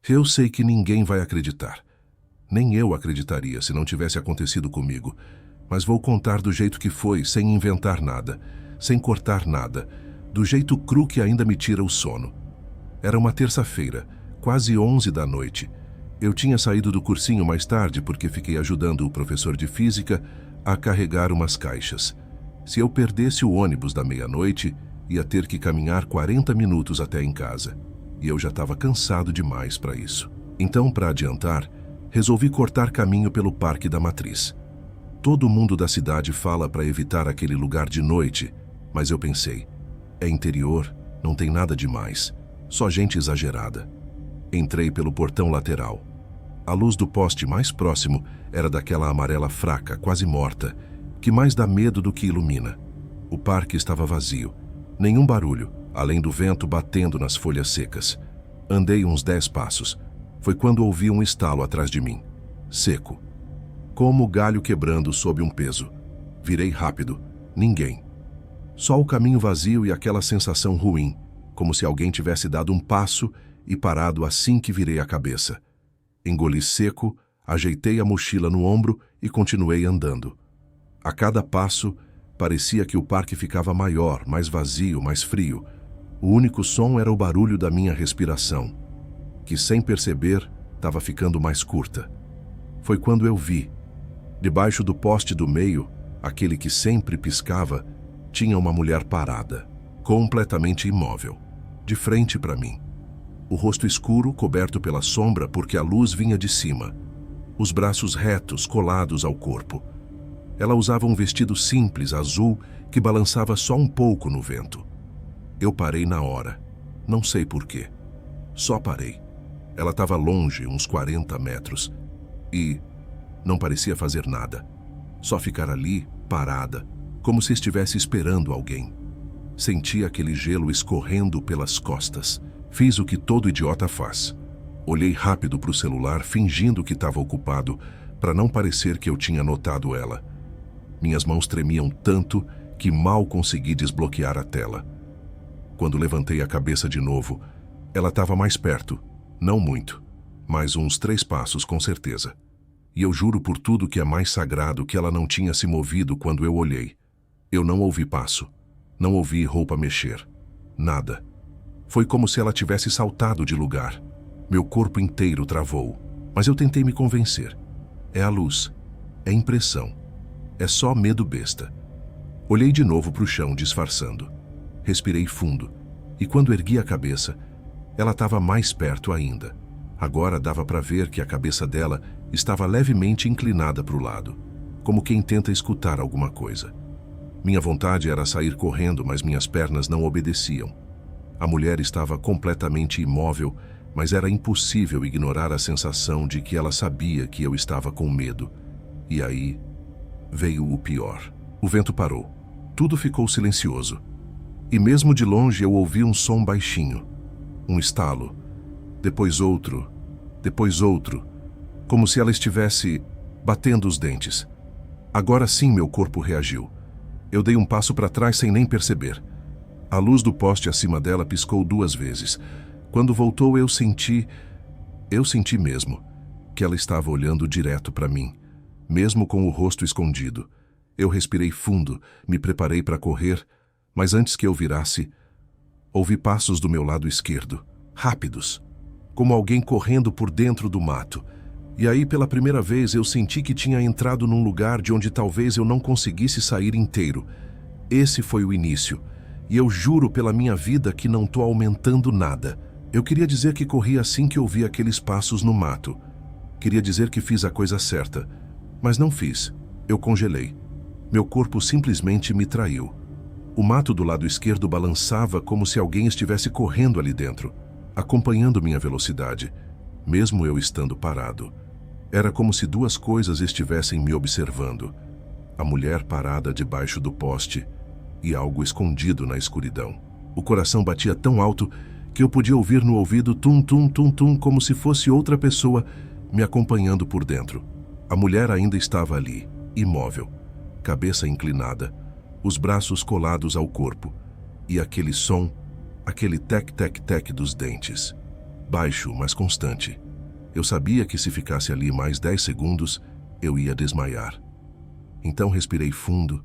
Eu sei que ninguém vai acreditar. Nem eu acreditaria se não tivesse acontecido comigo. Mas vou contar do jeito que foi, sem inventar nada, sem cortar nada, do jeito cru que ainda me tira o sono. Era uma terça-feira, quase 11 da noite. Eu tinha saído do cursinho mais tarde porque fiquei ajudando o professor de física a carregar umas caixas. Se eu perdesse o ônibus da meia-noite, ia ter que caminhar 40 minutos até em casa. E eu já estava cansado demais para isso. Então, para adiantar, resolvi cortar caminho pelo Parque da Matriz. Todo mundo da cidade fala para evitar aquele lugar de noite, mas eu pensei, é interior, não tem nada demais, só gente exagerada. Entrei pelo portão lateral. A luz do poste mais próximo era daquela amarela fraca, quase morta, que mais dá medo do que ilumina. O parque estava vazio, nenhum barulho, além do vento batendo nas folhas secas. Andei uns 10 passos. Foi quando ouvi um estalo atrás de mim. Seco. Como o galho quebrando sob um peso. Virei rápido. Ninguém. Só o caminho vazio e aquela sensação ruim, como se alguém tivesse dado um passo e parado assim que virei a cabeça. Engoli seco, ajeitei a mochila no ombro e continuei andando. A cada passo, parecia que o parque ficava maior, mais vazio, mais frio. O único som era o barulho da minha respiração, que sem perceber estava ficando mais curta. Foi quando eu vi. Debaixo do poste do meio, aquele que sempre piscava, tinha uma mulher parada, completamente imóvel, de frente para mim. O rosto escuro, coberto pela sombra porque a luz vinha de cima. Os braços retos, colados ao corpo. Ela usava um vestido simples, azul, que balançava só um pouco no vento. Eu parei na hora. Não sei porquê. Só parei. Ela estava longe, uns 40 metros. E não parecia fazer nada. Só ficar ali, parada, como se estivesse esperando alguém. Senti aquele gelo escorrendo pelas costas. Fiz o que todo idiota faz. Olhei rápido para o celular, fingindo que estava ocupado, para não parecer que eu tinha notado ela. Minhas mãos tremiam tanto que mal consegui desbloquear a tela. Quando levantei a cabeça de novo, ela estava mais perto. Não muito, mas uns 3 passos com certeza. E eu juro por tudo que é mais sagrado que ela não tinha se movido quando eu olhei. Eu não ouvi passo. Não ouvi roupa mexer. Nada. Foi como se ela tivesse saltado de lugar. Meu corpo inteiro travou, mas eu tentei me convencer. É a luz. É impressão. É só medo besta. Olhei de novo para o chão, disfarçando. Respirei fundo, e quando ergui a cabeça, ela estava mais perto ainda. Agora dava para ver que a cabeça dela estava levemente inclinada para o lado, como quem tenta escutar alguma coisa. Minha vontade era sair correndo, mas minhas pernas não obedeciam. A mulher estava completamente imóvel, mas era impossível ignorar a sensação de que ela sabia que eu estava com medo. E aí veio o pior. O vento parou. Tudo ficou silencioso. E mesmo de longe eu ouvi um som baixinho. Um estalo. Depois outro. Depois outro. Como se ela estivesse batendo os dentes. Agora sim meu corpo reagiu. Eu dei um passo para trás sem nem perceber. A luz do poste acima dela piscou 2 vezes. Quando voltou eu senti mesmo, que ela estava olhando direto para mim, mesmo com o rosto escondido. Eu respirei fundo, me preparei para correr, mas antes que eu virasse, ouvi passos do meu lado esquerdo, rápidos, como alguém correndo por dentro do mato. E aí, pela primeira vez, eu senti que tinha entrado num lugar de onde talvez eu não conseguisse sair inteiro. Esse foi o início. E eu juro pela minha vida que não estou aumentando nada. Eu queria dizer que corri assim que ouvi aqueles passos no mato. Queria dizer que fiz a coisa certa. Mas não fiz. Eu congelei. Meu corpo simplesmente me traiu. O mato do lado esquerdo balançava como se alguém estivesse correndo ali dentro, acompanhando minha velocidade, mesmo eu estando parado. Era como se 2 coisas estivessem me observando. A mulher parada debaixo do poste e algo escondido na escuridão. O coração batia tão alto que eu podia ouvir no ouvido tum, tum, tum, tum, como se fosse outra pessoa me acompanhando por dentro. A mulher ainda estava ali, imóvel, cabeça inclinada, os braços colados ao corpo, e aquele som, aquele tec-tec-tec dos dentes. baixo, mas constante. Eu sabia que se ficasse ali mais 10 segundos, eu ia desmaiar. Então respirei fundo,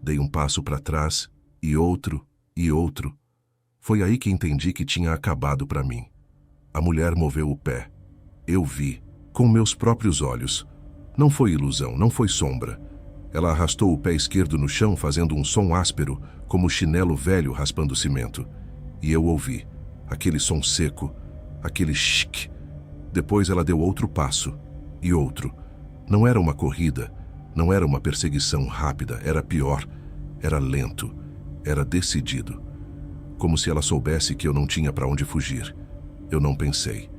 dei um passo para trás, e outro, e outro. Foi aí que entendi que tinha acabado para mim. A mulher moveu o pé. Eu vi, com meus próprios olhos. Não foi ilusão, não foi sombra. Ela arrastou o pé esquerdo no chão, fazendo um som áspero, como chinelo velho raspando cimento. E eu ouvi, aquele som seco, aquele chic. Depois ela deu outro passo, e outro. Não era uma corrida, não era uma perseguição rápida, era pior, era lento, era decidido. Como se ela soubesse que eu não tinha para onde fugir. Eu não pensei.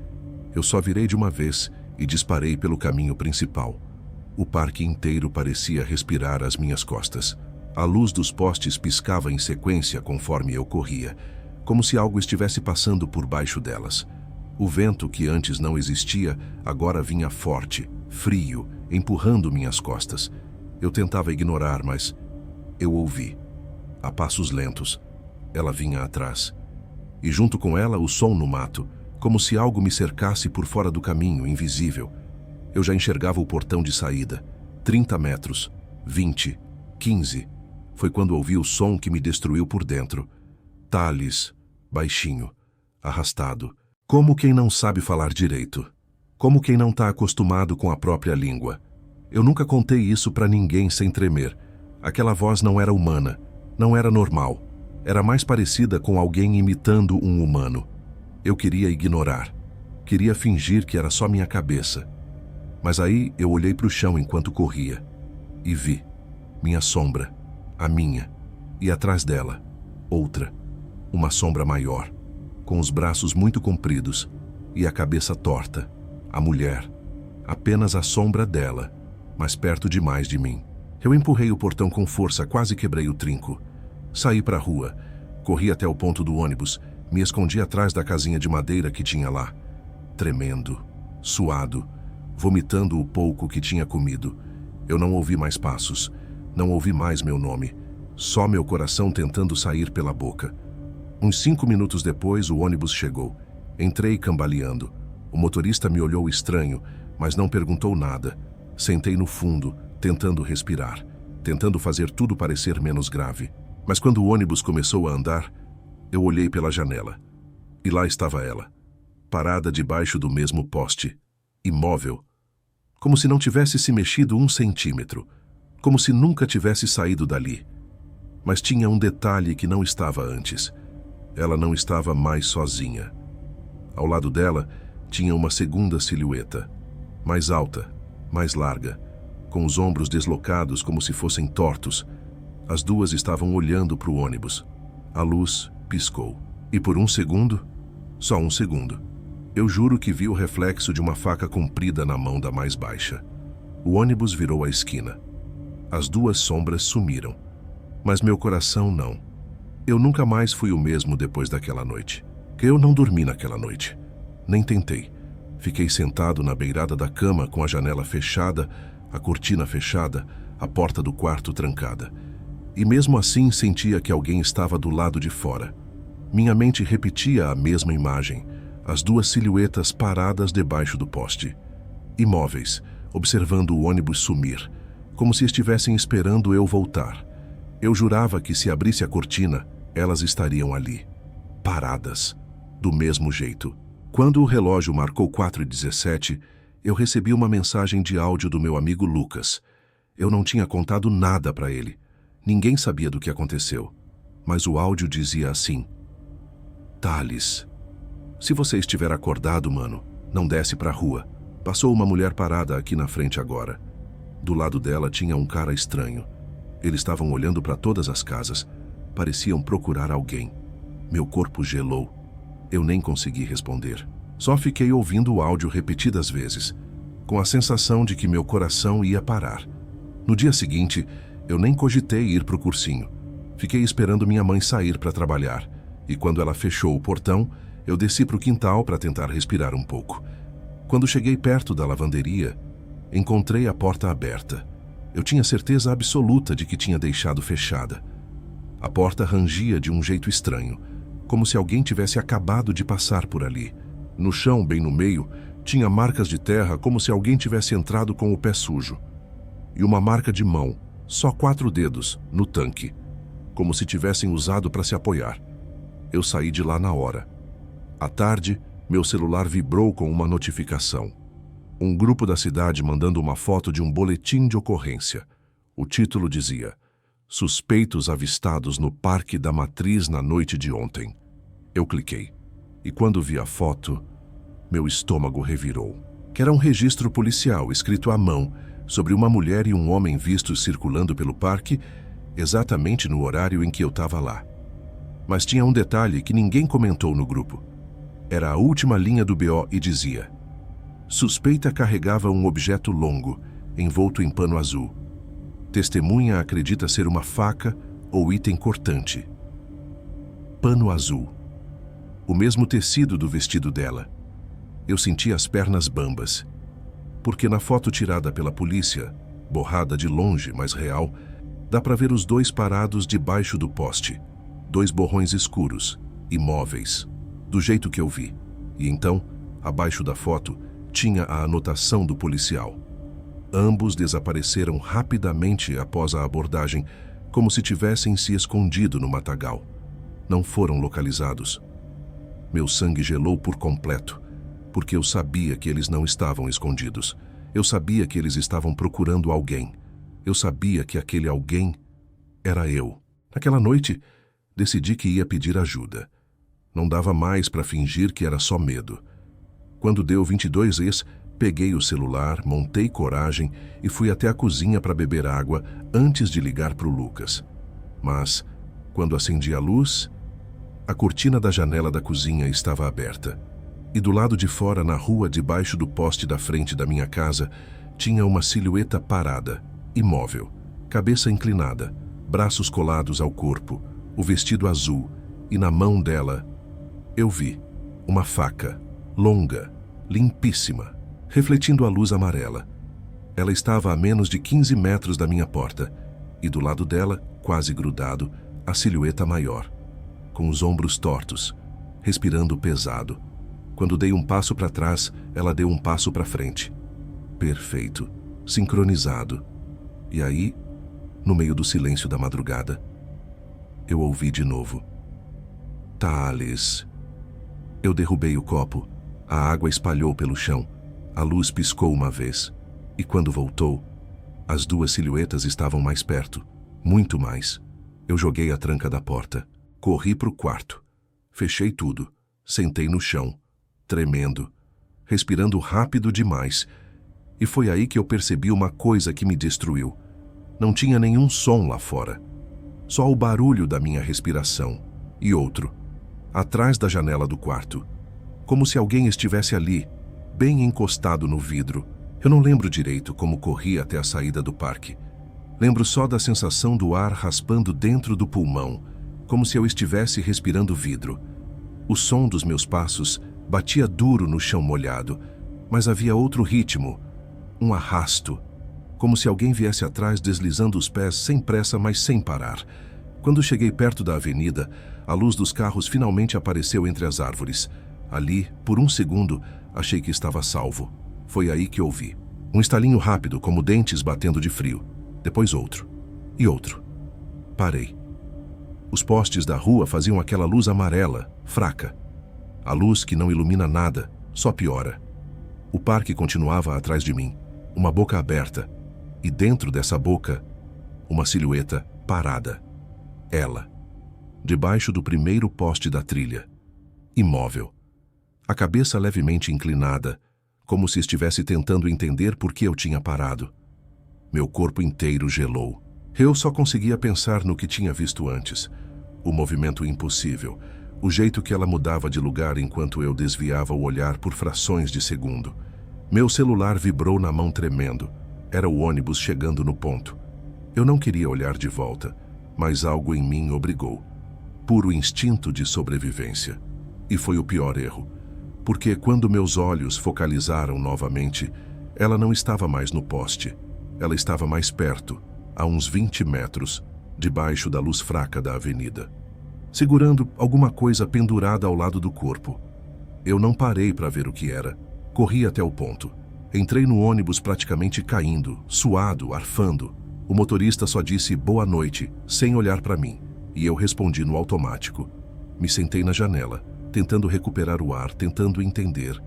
Eu só virei de uma vez e disparei pelo caminho principal. O parque inteiro parecia respirar às minhas costas. A luz dos postes piscava em sequência conforme eu corria, como se algo estivesse passando por baixo delas. O vento, que antes não existia, agora vinha forte, frio, empurrando minhas costas. Eu tentava ignorar, mas eu ouvi. A passos lentos, ela vinha atrás. E junto com ela, o som no mato, como se algo me cercasse por fora do caminho, invisível. Eu já enxergava o portão de saída. 30 metros, 20, 15. Foi quando ouvi o som que me destruiu por dentro. Thales, baixinho, arrastado. Como quem não sabe falar direito. Como quem não está acostumado com a própria língua. Eu nunca contei isso para ninguém sem tremer. Aquela voz não era humana, não era normal. Era mais parecida com alguém imitando um humano. Eu queria ignorar. Queria fingir que era só minha cabeça. Mas aí eu olhei para o chão enquanto corria. E vi. Minha sombra. A minha. E atrás dela, outra. Uma sombra maior. Com os braços muito compridos. E a cabeça torta. A mulher. Apenas a sombra dela. Mas perto demais de mim. Eu empurrei o portão com força, quase quebrei o trinco. Saí para a rua. Corri até o ponto do ônibus. Me escondi atrás da casinha de madeira que tinha lá. Tremendo. Suado. Vomitando o pouco que tinha comido. Eu não ouvi mais passos. Não ouvi mais meu nome. Só meu coração tentando sair pela boca. Uns 5 minutos depois, o ônibus chegou. Entrei cambaleando. O motorista me olhou estranho, mas não perguntou nada. Sentei no fundo, tentando respirar. Tentando fazer tudo parecer menos grave. Mas quando o ônibus começou a andar, eu olhei pela janela. E lá estava ela, parada debaixo do mesmo poste, imóvel, como se não tivesse se mexido 1 centímetro, como se nunca tivesse saído dali. Mas tinha um detalhe que não estava antes. Ela não estava mais sozinha. Ao lado dela, tinha uma segunda silhueta, mais alta, mais larga, com os ombros deslocados como se fossem tortos. As duas estavam olhando para o ônibus. A luz piscou. E por 1 segundo, só 1 segundo, eu juro que vi o reflexo de uma faca comprida na mão da mais baixa. O ônibus virou a esquina. As duas sombras sumiram. Mas meu coração não. Eu nunca mais fui o mesmo depois daquela noite. Eu não dormi naquela noite. Nem tentei. Fiquei sentado na beirada da cama com a janela fechada, a cortina fechada, a porta do quarto trancada. E mesmo assim sentia que alguém estava do lado de fora. Minha mente repetia a mesma imagem, as duas silhuetas paradas debaixo do poste. Imóveis, observando o ônibus sumir, como se estivessem esperando eu voltar. Eu jurava que se abrisse a cortina, elas estariam ali, paradas, do mesmo jeito. Quando o relógio marcou 4h17, eu recebi uma mensagem de áudio do meu amigo Lucas. Eu não tinha contado nada para ele. Ninguém sabia do que aconteceu. Mas o áudio dizia assim: Thales, se você estiver acordado, mano, não desce pra rua. Passou uma mulher parada aqui na frente agora. Do lado dela tinha um cara estranho. Eles estavam olhando para todas as casas. Pareciam procurar alguém. Meu corpo gelou. Eu nem consegui responder. Só fiquei ouvindo o áudio repetidas vezes, com a sensação de que meu coração ia parar. No dia seguinte, eu nem cogitei ir pro cursinho. Fiquei esperando minha mãe sair para trabalhar. E quando ela fechou o portão, eu desci pro quintal para tentar respirar um pouco. Quando cheguei perto da lavanderia, encontrei a porta aberta. Eu tinha certeza absoluta de que tinha deixado fechada. A porta rangia de um jeito estranho, como se alguém tivesse acabado de passar por ali. No chão, bem no meio, tinha marcas de terra como se alguém tivesse entrado com o pé sujo. E uma marca de mão, só 4 dedos, no tanque, como se tivessem usado para se apoiar. Eu saí de lá na hora. À tarde, meu celular vibrou com uma notificação. Um grupo da cidade mandando uma foto de um boletim de ocorrência. O título dizia: "Suspeitos avistados no Parque da Matriz na noite de ontem." Eu cliquei. E quando vi a foto, meu estômago revirou. Que era um registro policial escrito à mão sobre uma mulher e um homem vistos circulando pelo parque exatamente no horário em que eu estava lá. Mas tinha um detalhe que ninguém comentou no grupo. Era a última linha do BO e dizia: "Suspeita carregava um objeto longo, envolto em pano azul. Testemunha acredita ser uma faca ou item cortante." Pano azul. O mesmo tecido do vestido dela. Eu senti as pernas bambas. Porque na foto tirada pela polícia, borrada de longe, mas real, dá para ver os dois parados debaixo do poste. 2 borrões escuros, imóveis, do jeito que eu vi. E então, abaixo da foto, tinha a anotação do policial. Ambos desapareceram rapidamente após a abordagem, como se tivessem se escondido no matagal. Não foram localizados. Meu sangue gelou por completo, porque eu sabia que eles não estavam escondidos. Eu sabia que eles estavam procurando alguém. Eu sabia que aquele alguém era eu. Naquela noite, decidi que ia pedir ajuda. Não dava mais para fingir que era só medo. Quando deu 22 peguei o celular, montei coragem e fui até a cozinha para beber água antes de ligar para o Lucas. Mas, quando acendi a luz, a cortina da janela da cozinha estava aberta. E do lado de fora, na rua debaixo do poste da frente da minha casa, tinha uma silhueta parada, imóvel, cabeça inclinada, braços colados ao corpo, o vestido azul, e na mão dela, eu vi uma faca, longa, limpíssima, refletindo a luz amarela. Ela estava a menos de 15 metros da minha porta, e do lado dela, quase grudado, a silhueta maior, com os ombros tortos, respirando pesado. Quando dei um passo para trás, ela deu um passo para frente. Perfeito, sincronizado. E aí, no meio do silêncio da madrugada, eu ouvi de novo: "Thales." Eu derrubei o copo, a água espalhou pelo chão, a luz piscou uma vez, e quando voltou, as 2 silhuetas estavam mais perto, muito mais. Eu joguei a tranca da porta, corri para o quarto, fechei tudo, sentei no chão, tremendo, respirando rápido demais, e foi aí que eu percebi uma coisa que me destruiu. Não tinha nenhum som lá fora, só o barulho da minha respiração, e outro, atrás da janela do quarto, como se alguém estivesse ali, bem encostado no vidro. Eu não lembro direito como corri até a saída do parque. Lembro só da sensação do ar raspando dentro do pulmão, como se eu estivesse respirando vidro. O som dos meus passos batia duro no chão molhado, mas havia outro ritmo, um arrasto, como se alguém viesse atrás deslizando os pés sem pressa, mas sem parar. Quando cheguei perto da avenida, a luz dos carros finalmente apareceu entre as árvores. Ali, por um segundo, achei que estava salvo. Foi aí que ouvi um estalinho rápido, como dentes batendo de frio. Depois outro. E outro. Parei. Os postes da rua faziam aquela luz amarela, fraca. A luz que não ilumina nada, só piora. O parque continuava atrás de mim, uma boca aberta. E dentro dessa boca, uma silhueta parada. Ela. Debaixo do primeiro poste da trilha. Imóvel. A cabeça levemente inclinada, como se estivesse tentando entender por que eu tinha parado. Meu corpo inteiro gelou. Eu só conseguia pensar no que tinha visto antes. O movimento impossível, o jeito que ela mudava de lugar enquanto eu desviava o olhar por frações de segundo. Meu celular vibrou na mão tremendo. Era o ônibus chegando no ponto. Eu não queria olhar de volta, mas algo em mim obrigou. Puro instinto de sobrevivência. E foi o pior erro, porque quando meus olhos focalizaram novamente, ela não estava mais no poste. Ela estava mais perto, a uns 20 metros, debaixo da luz fraca da avenida, segurando alguma coisa pendurada ao lado do corpo. Eu não parei para ver o que era. Corri até o ponto. Entrei no ônibus praticamente caindo, suado, arfando. O motorista só disse boa noite, sem olhar para mim, e eu respondi no automático. Me sentei na janela, tentando recuperar o ar, tentando entender.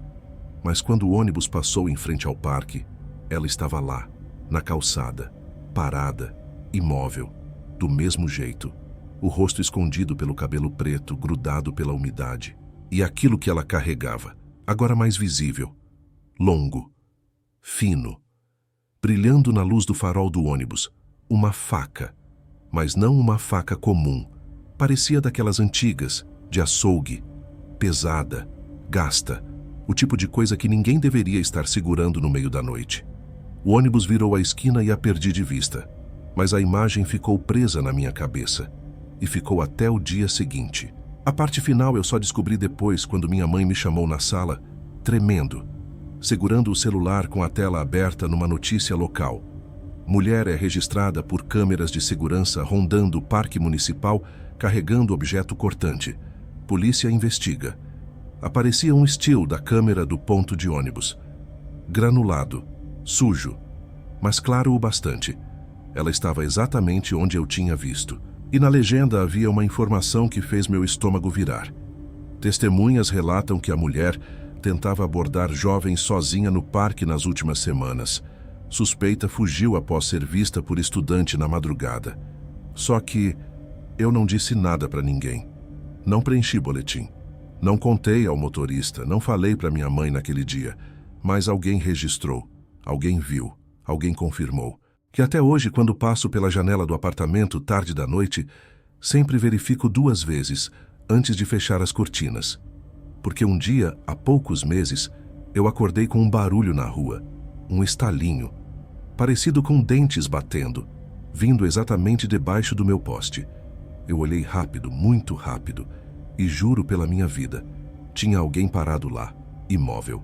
Mas quando o ônibus passou em frente ao parque, ela estava lá, na calçada, parada, imóvel, do mesmo jeito. O rosto escondido pelo cabelo preto, grudado pela umidade. E aquilo que ela carregava, agora mais visível, longo, fino, brilhando na luz do farol do ônibus, uma faca, mas não uma faca comum. Parecia daquelas antigas, de açougue, pesada, gasta, o tipo de coisa que ninguém deveria estar segurando no meio da noite. O ônibus virou a esquina e a perdi de vista, mas a imagem ficou presa na minha cabeça, e ficou até o dia seguinte. A parte final eu só descobri depois, quando minha mãe me chamou na sala, tremendo, segurando o celular com a tela aberta numa notícia local. Mulher é registrada por câmeras de segurança rondando o parque municipal carregando objeto cortante. Polícia investiga. Aparecia um still da câmera do ponto de ônibus. Granulado, sujo, mas claro o bastante. Ela estava exatamente onde eu tinha visto. E na legenda havia uma informação que fez meu estômago virar. Testemunhas relatam que a mulher tentava abordar jovens sozinha no parque nas últimas semanas. Suspeita fugiu após ser vista por estudante na madrugada. Só que eu não disse nada para ninguém. Não preenchi boletim. Não contei ao motorista, não falei para minha mãe naquele dia. Mas alguém registrou, alguém viu, alguém confirmou. Que até hoje, quando passo pela janela do apartamento tarde da noite, sempre verifico 2 vezes antes de fechar as cortinas. Porque um dia, há poucos meses, eu acordei com um barulho na rua, um estalinho, parecido com dentes batendo, vindo exatamente debaixo do meu poste. Eu olhei rápido, muito rápido, e juro pela minha vida, tinha alguém parado lá, imóvel,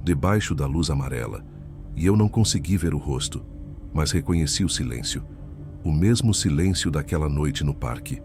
debaixo da luz amarela, e eu não consegui ver o rosto. Mas reconheci o silêncio, o mesmo silêncio daquela noite no parque.